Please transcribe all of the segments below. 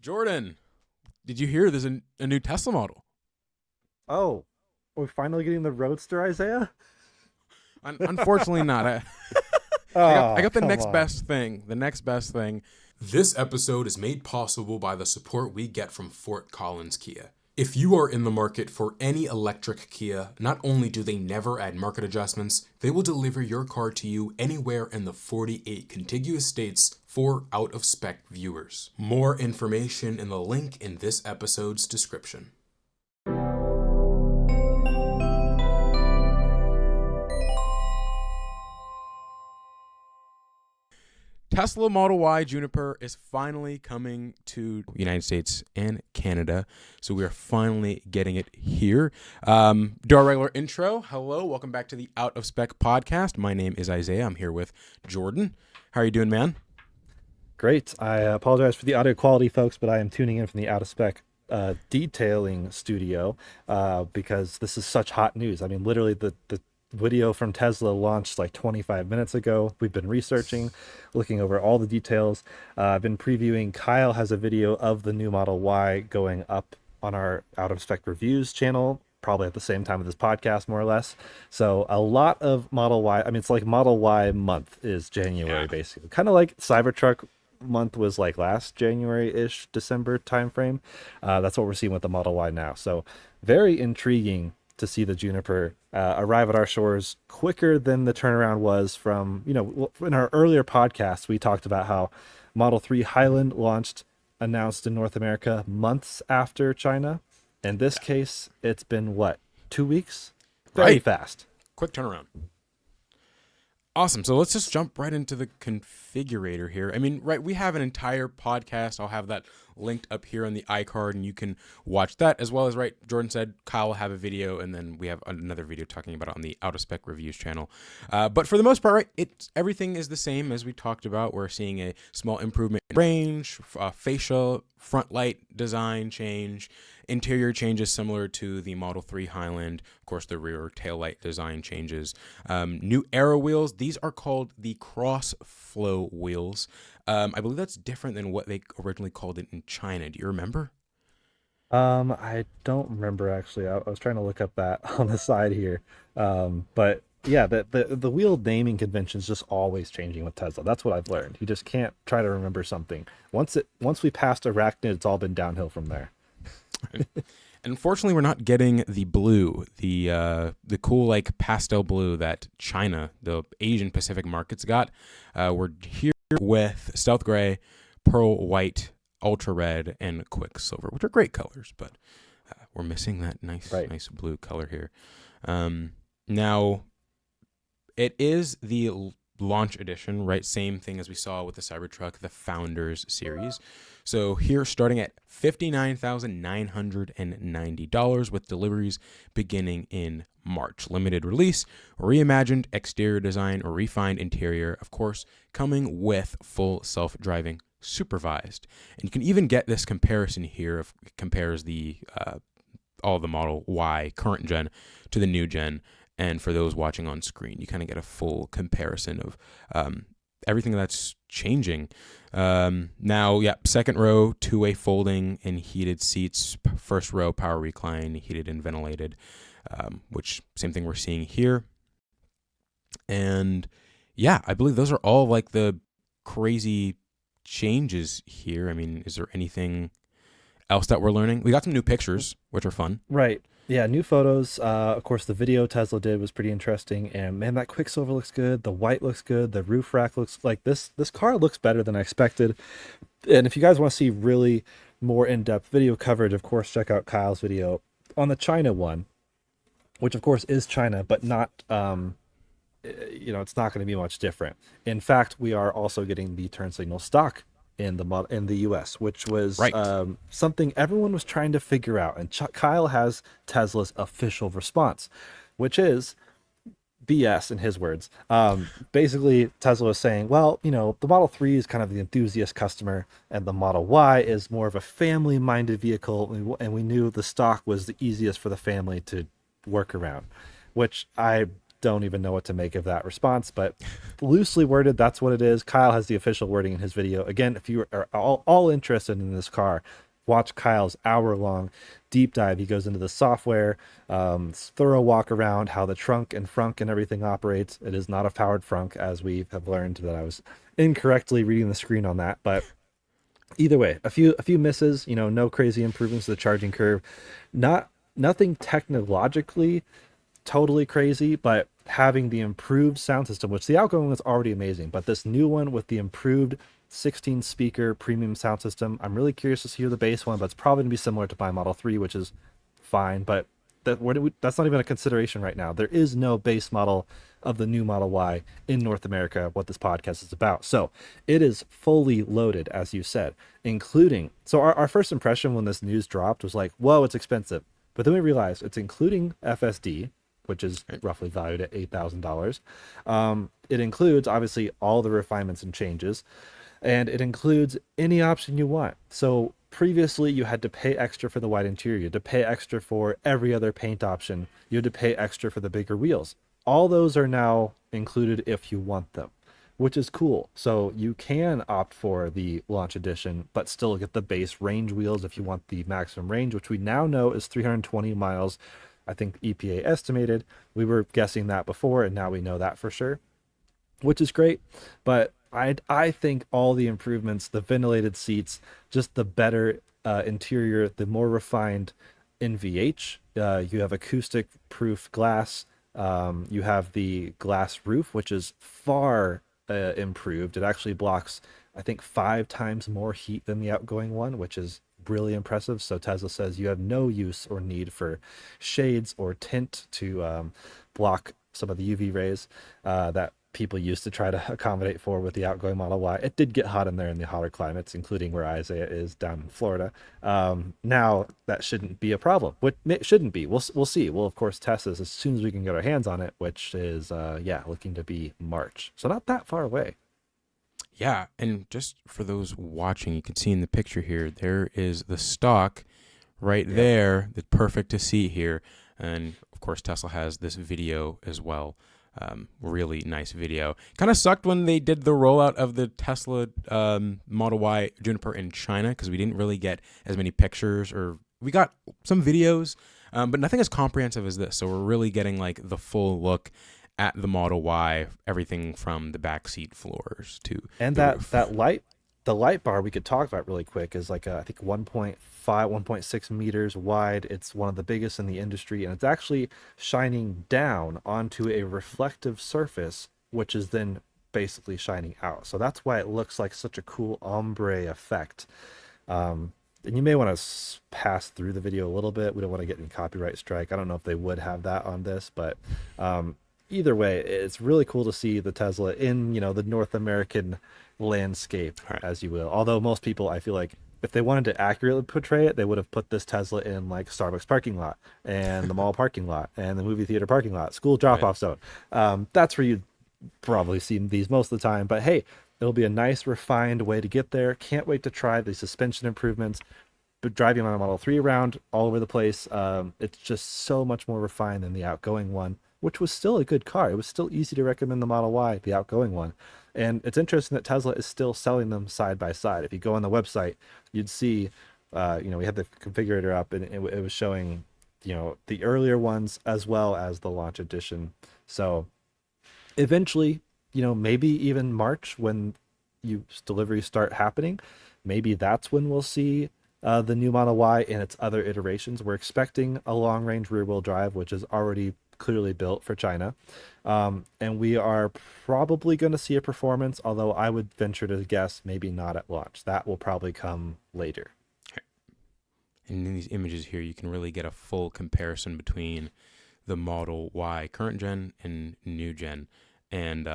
Jordan, did you hear there's a new Tesla model? Oh, we're finally getting the Roadster, Isaiah? Unfortunately not. I Oh, got the come next on. best thing. The next best thing. This episode is made possible by the support we get from Fort Collins Kia. If you are in the market for any electric Kia, not only do they never add market adjustments, they will deliver your car to you anywhere in the 48 contiguous states for out-of-spec viewers. More information in the link in this episode's description. Tesla Model Y Juniper is finally coming to the United States and Canada. So we are finally getting it here. Do our regular intro. Hello, welcome back to the Out of Spec podcast. My name is Isaiah. I'm here with Jordan. How are you doing, man? Great. I apologize for the audio quality, folks, but I am tuning in from the Out of Spec detailing studio because this is such hot news. I mean, literally the video from Tesla launched like 25 minutes ago. We've been researching, looking over all the details. I've been previewing. Kyle has a video of the new Model Y going up on our Out of Spec Reviews channel, probably at the same time of this podcast, more or less. So a lot of Model Y. I mean, it's like Model Y month is January, basically. Kind of like Cybertruck month was like last January-ish, December timeframe. That's what we're seeing with the Model Y now. So very intriguing to see the Juniper arrive at our shores quicker than the turnaround was from, in our earlier podcasts, we talked about how Model 3 Highland announced in North America months after China. In this case, it's been what, 2 weeks? Very fast. Quick turnaround. Awesome. So let's just jump right into the configurator here. I mean, right, we have an entire podcast. I'll have that linked up here on the iCard, and you can watch that, as well as, right, Jordan said, Kyle will have a video, and then we have another video talking about it on the Out of Spec Reviews channel. But for the most part, right, everything is the same as we talked about. We're seeing a small improvement in range, facial, front light design change, interior changes similar to the Model 3 Highland. Of course, the rear taillight design changes. New aero wheels. These are called the cross flow wheels. I believe that's different than what they originally called it in China. Do you remember? I don't remember actually. I was trying to look up that on the side here. But yeah, the wheel naming convention is just always changing with Tesla. That's what I've learned. You just can't try to remember something. Once we passed Arachnid, it's all been downhill from there. Unfortunately, we're not getting the blue, the cool like pastel blue that China, the Asian Pacific markets got. We're here with stealth gray, pearl white, ultra red, and quicksilver, which are great colors, but we're missing that nice blue color here. Now, it is the launch edition, right? Same thing as we saw with the Cybertruck, the Founders series. So here, starting at $59,990 with deliveries beginning in March. Limited release, reimagined exterior design, or refined interior, of course, coming with full self-driving supervised. And you can even get this comparison here. If it compares the all the Model Y current gen to the new gen. And for those watching on screen, you kind of get a full comparison of everything that's changing. Now, second row, two-way folding and heated seats. First row, power recline, heated and ventilated, which same thing we're seeing here. And yeah, I believe those are all like the crazy changes here. I mean, is there anything else that we're learning? We got some new pictures, which are fun. Right. Yeah, new photos. Of course, the video Tesla did was pretty interesting. And man, that Quicksilver looks good. The white looks good. The roof rack looks like this car looks better than I expected. And if you guys want to see really more in-depth video coverage, of course, check out Kyle's video on the China one, which of course is China, but not, it's not going to be much different. In fact, we are also getting the turn signal stock in the US, which was something everyone was trying to figure out. And Kyle has Tesla's official response, which is BS in his words. Basically, Tesla was saying, well, the Model 3 is kind of the enthusiast customer, and the Model Y is more of a family-minded vehicle, and we knew the stock was the easiest for the family to work around, which I don't even know what to make of that response, but loosely worded, that's what it is. Kyle has the official wording in his video. Again, if you are all interested in this car, watch Kyle's hour-long deep dive. He goes into the software, thorough walk around how the trunk and frunk and everything operates. It is not a powered frunk, as we have learned that I was incorrectly reading the screen on that, but either way, a few misses, no crazy improvements to the charging curve. Nothing technologically totally crazy, but having the improved sound system, which the outgoing was already amazing, but this new one with the improved 16 speaker premium sound system, I'm really curious to hear the bass one, but it's probably gonna be similar to my Model 3, which is fine, but that's not even a consideration right now. There is no base model of the new Model Y in North America, what this podcast is about. So it is fully loaded, as you said, including, so our first impression when this news dropped was like, whoa, it's expensive. But then we realized it's including FSD, which is roughly valued at $8,000. It includes, obviously, all the refinements and changes, and it includes any option you want. So previously, you had to pay extra for the wide interior. You had to pay extra for every other paint option. You had to pay extra for the bigger wheels. All those are now included if you want them, which is cool. So you can opt for the launch edition, but still get the base range wheels if you want the maximum range, which we now know is 320 miles. I think EPA estimated. We were guessing that before, and now we know that for sure, which is great. But I think all the improvements, the ventilated seats, just the better interior, the more refined NVH. You have acoustic proof glass. You have the glass roof, which is far improved. It actually blocks, I think, 5 times more heat than the outgoing one, which is really impressive. So Tesla says you have no use or need for shades or tint to block some of the UV rays that people used to try to accommodate for with the outgoing Model Y. It did get hot in there in the hotter climates, including where Isaiah is down in Florida. Now that shouldn't be a problem. What it shouldn't be. We'll see. We'll of course test this as soon as we can get our hands on it, which is looking to be March. So not that far away. Yeah, and just for those watching, you can see in the picture here, there is the stock right there. That's perfect to see here. And of course, Tesla has this video as well. Really nice video. Kind of sucked when they did the rollout of the Tesla Model Y Juniper in China, because we didn't really get as many pictures, or we got some videos, but nothing as comprehensive as this. So we're really getting like the full look at the Model Y, everything from the backseat floors to and the light bar we could talk about really quick is like I think 1.5 1.6 meters wide. It's one of the biggest in the industry, and it's actually shining down onto a reflective surface, which is then basically shining out. So that's why it looks like such a cool ombre effect. And you may want to pass through the video a little bit. We don't want to get any copyright strike. I don't know if they would have that on this, but either way, it's really cool to see the Tesla in, the North American landscape, as you will. Although most people, I feel like, if they wanted to accurately portray it, they would have put this Tesla in like Starbucks parking lot and the mall parking lot and the movie theater parking lot, school drop-off zone. That's where you'd probably see these most of the time. But hey, it'll be a nice, refined way to get there. Can't wait to try the suspension improvements. But driving my Model 3 around all over the place, it's just so much more refined than the outgoing one, which was still a good car. It was still easy to recommend the Model Y, the outgoing one. And it's interesting that Tesla is still selling them side by side. If you go on the website, you'd see, we had the configurator up, and it was showing, the earlier ones as well as the launch edition. So eventually, maybe even March when deliveries start happening, maybe that's when we'll see the new Model Y and its other iterations. We're expecting a long-range rear-wheel drive, which is already clearly built for China. And we are probably going to see a performance, although I would venture to guess maybe not at launch. That will probably come later. And in these images here, you can really get a full comparison between the Model Y current gen and new gen. And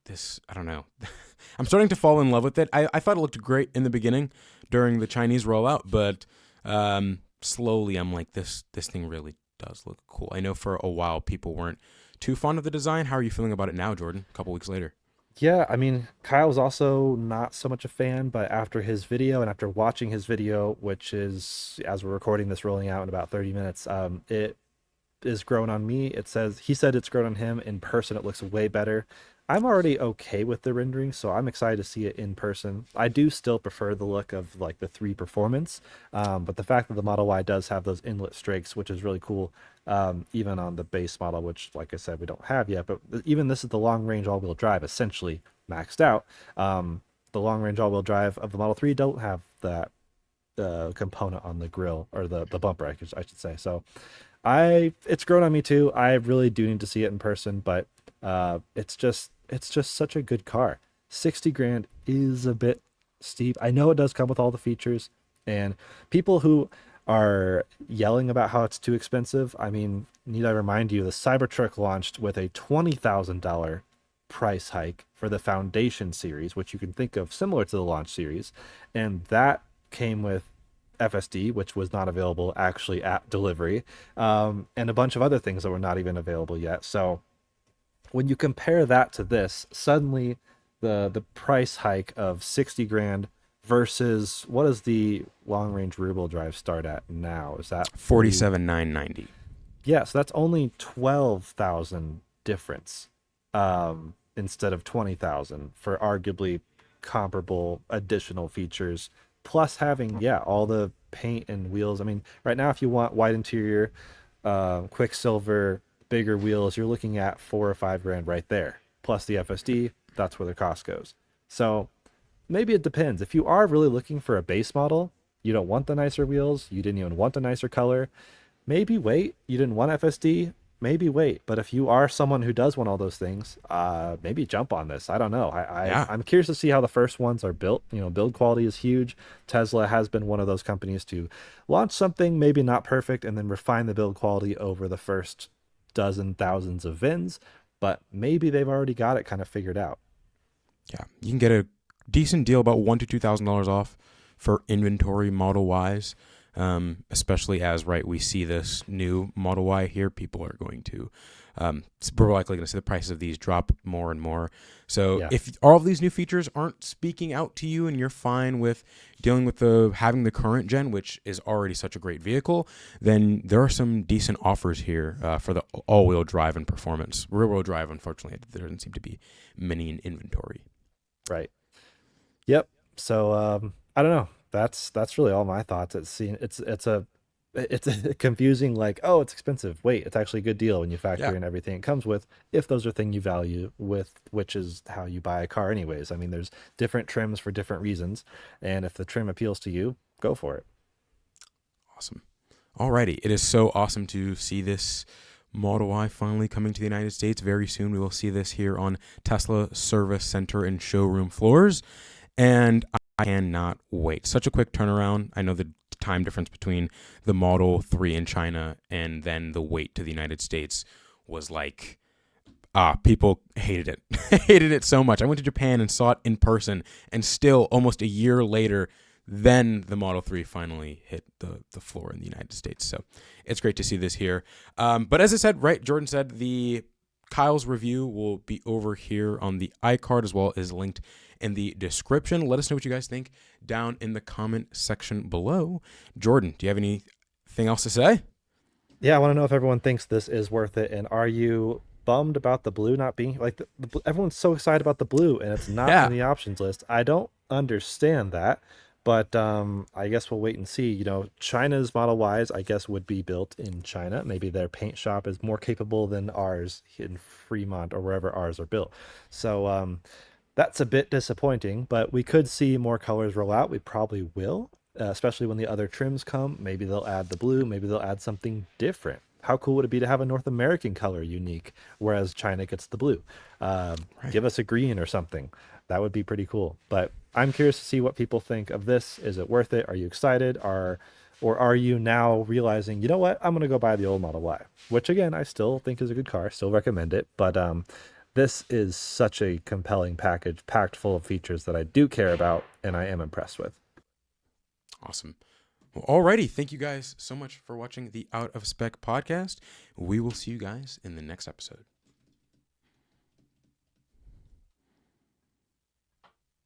this, I don't know. I'm starting to fall in love with it. I thought it looked great in the beginning during the Chinese rollout, but slowly I'm like, this thing really does look cool. I know for a while people weren't too fond of the design. How are you feeling about it now, Jordan, a couple weeks later? Yeah, I mean, Kyle was also not so much a fan, but after his video and after watching his video, which is, as we're recording this, rolling out in about 30 minutes, is grown on me. He said it's grown on him. In person, it looks way better. I'm already okay with the rendering, so I'm excited to see it in person. I do still prefer the look of like the 3 Performance, but the fact that the Model Y does have those inlet strakes, which is really cool, even on the base model, which, like I said, we don't have yet. But even this is the long range all wheel drive, essentially maxed out. The long range all wheel drive of the Model 3 don't have that component on the grill, or the bumper, I should say. So it's grown on me too. I really do need to see it in person, but it's just such a good car. 60 grand is a bit steep. I know it does come with all the features, and people who are yelling about how it's too expensive, I mean, need I remind you, the Cybertruck launched with a $20,000 price hike for the Foundation series, which you can think of similar to the launch series, and that came with FSD, which was not available actually at delivery, and a bunch of other things that were not even available yet. So when you compare that to this, suddenly the price hike of 60 grand versus, what does the long range rear wheel drive start at now? Is that 47,990. Yeah, so that's only 12,000 difference, instead of 20,000 for arguably comparable additional features, plus having, yeah, all the paint and wheels. I mean, right now, if you want white interior, Quicksilver, bigger wheels, you're looking at 4 or 5 grand right there. Plus the FSD, that's where the cost goes. So maybe it depends. If you are really looking for a base model, you don't want the nicer wheels, you didn't even want the nicer color, maybe wait. You didn't want FSD, maybe wait. But if you are someone who does want all those things, maybe jump on this. I don't know. Yeah. I'm curious to see how the first ones are built. Build quality is huge. Tesla has been one of those companies to launch something maybe not perfect and then refine the build quality over the first dozen thousands of VINs. But maybe they've already got it kind of figured out. Yeah. You can get a decent deal, about $1,000 to $2,000 off for inventory Model Ys. Especially as, right, we see this new Model Y here, people are going to, we're likely going to see the prices of these drop more and more. So Yeah. if all of these new features aren't speaking out to you and you're fine with dealing with having the current gen, which is already such a great vehicle, then there are some decent offers here for the all-wheel drive and performance. Rear-wheel drive, unfortunately, there doesn't seem to be many in inventory. Right. Yep. So I don't know. That's really all my thoughts. It's confusing, like, oh, it's expensive. Wait, it's actually a good deal when you factor Yeah. in everything it comes with, if those are things you value, with which is how you buy a car anyways. I mean, there's different trims for different reasons, and if the trim appeals to you, go for it. Awesome. Alrighty. It is so awesome to see this Model Y finally coming to the United States. Very soon we will see this here on Tesla Service Center and showroom floors. And I cannot wait. Such a quick turnaround. I know the time difference between the Model 3 in China and then the wait to the United States was like, people hated it. Hated it so much. I went to Japan and saw it in person, and still almost a year later, then the Model 3 finally hit the floor in the United States. So it's great to see this here. But as I said, right, Jordan said, Kyle's review will be over here on the iCard, as well as linked in the description. Let us know what you guys think down in the comment section below. Jordan, do you have anything else to say? Yeah, I want to know if everyone thinks this is worth it, and are you bummed about the blue not being, like, everyone's so excited about the blue and it's not Yeah. in the options list. I don't understand that, but I guess we'll wait and see. China's Model Ys, I guess, would be built in China. Maybe their paint shop is more capable than ours in Fremont or wherever ours are built. So that's a bit disappointing, but we could see more colors roll out. We probably will, especially when the other trims come. Maybe they'll add the blue. Maybe they'll add something different. How cool would it be to have a North American color unique, whereas China gets the blue? Right. Give us a green or something. That would be pretty cool. But I'm curious to see what people think of this. Is it worth it? Are you excited? Or are you now realizing, you know what, I'm going to go buy the old Model Y, which again, I still think is a good car, still recommend it. But this is such a compelling package, packed full of features that I do care about and I am impressed with. Awesome. Well, alrighty. Thank you guys so much for watching the Out of Spec podcast. We will see you guys in the next episode.